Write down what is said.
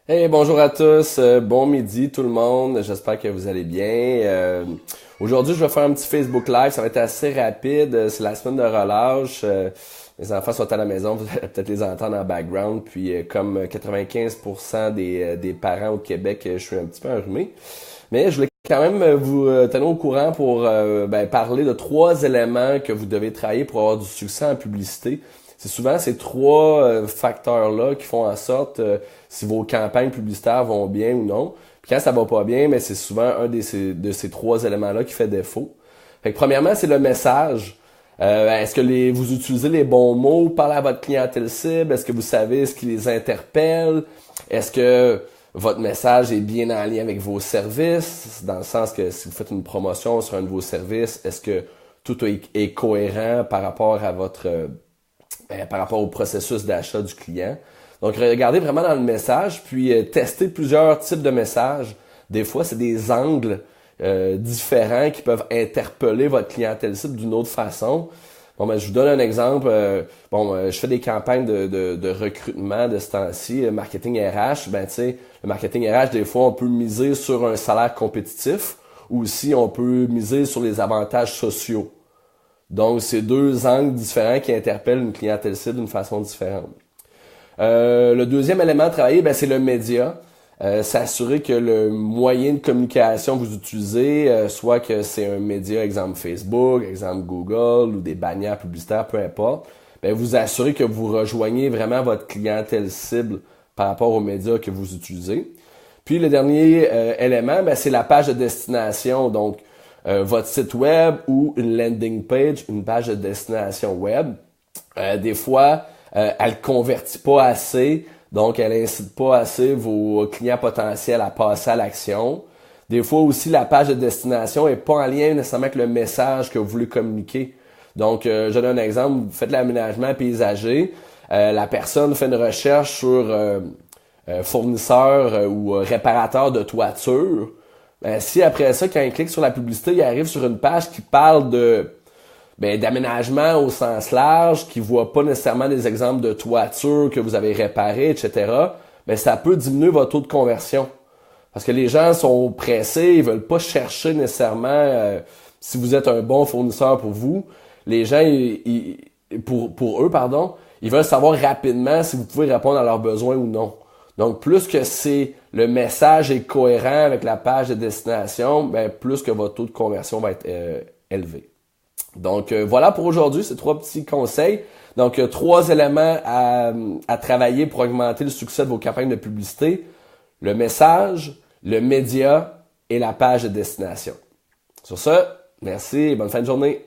Hey, bonjour à tous, bon midi tout le monde, j'espère que vous allez bien. Aujourd'hui, je vais faire un petit Facebook Live, ça va être assez rapide, c'est la semaine de relâche. Mes enfants sont à la maison, vous allez peut-être les entendre en background, puis comme 95% des parents au Québec, je suis un petit peu enrhumé. Mais je voulais quand même vous tenir au courant pour parler de trois éléments que vous devez travailler pour avoir du succès en publicité. C'est souvent ces trois facteurs-là qui font en sorte si vos campagnes publicitaires vont bien ou non. Puis quand ça va pas bien, mais c'est souvent de ces trois éléments-là qui fait défaut. Fait que premièrement, c'est le message. Est-ce que vous utilisez les bons mots pour parler à votre clientèle cible? Est-ce que vous savez ce qui les interpelle? Est-ce que votre message est bien en lien avec vos services? Dans le sens que si vous faites une promotion sur un de vos services, est-ce que tout est cohérent par rapport à par rapport au processus d'achat du client? Donc, regardez vraiment dans le message, puis testez plusieurs types de messages. Des fois, c'est des angles différents qui peuvent interpeller votre clientèle cible d'une autre façon. Bon, ben, je vous donne un exemple. Je fais des campagnes de recrutement de ce temps-ci, marketing RH. Ben, tu sais, le marketing RH, des fois, on peut miser sur un salaire compétitif ou aussi on peut miser sur les avantages sociaux. Donc, c'est deux angles différents qui interpellent une clientèle cible d'une façon différente. Le deuxième élément à travailler, ben, c'est le média. S'assurer que le moyen de communication que vous utilisez, soit que c'est un média, exemple Facebook, exemple Google ou des bannières publicitaires, peu importe, ben, vous assurez que vous rejoignez vraiment votre clientèle cible par rapport aux médias que vous utilisez. Puis le dernier élément, ben, c'est la page de destination. Donc, votre site web ou une landing page, une page de destination web. Des fois, elle convertit pas assez, donc elle incite pas assez vos clients potentiels à passer à l'action. Des fois aussi, la page de destination est pas en lien nécessairement avec le message que vous voulez communiquer. Donc, je donne un exemple, vous faites l'aménagement paysager, la personne fait une recherche sur fournisseur ou réparateur de toiture. Ben, si après ça, quand il clique sur la publicité, il arrive sur une page qui parle d'aménagement au sens large, qui voit pas nécessairement des exemples de toiture que vous avez réparées, etc., ben, ça peut diminuer votre taux de conversion. Parce que les gens sont pressés, ils veulent pas chercher nécessairement si vous êtes un bon fournisseur pour vous. Les gens, pour eux, pardon, ils veulent savoir rapidement si vous pouvez répondre à leurs besoins ou non. Donc, plus que le message est cohérent avec la page de destination, ben, plus que votre taux de conversion va être élevé. Donc, voilà pour aujourd'hui, ces trois petits conseils. Donc, trois éléments à travailler pour augmenter le succès de vos campagnes de publicité. Le message, le média et la page de destination. Sur ce, merci et bonne fin de journée.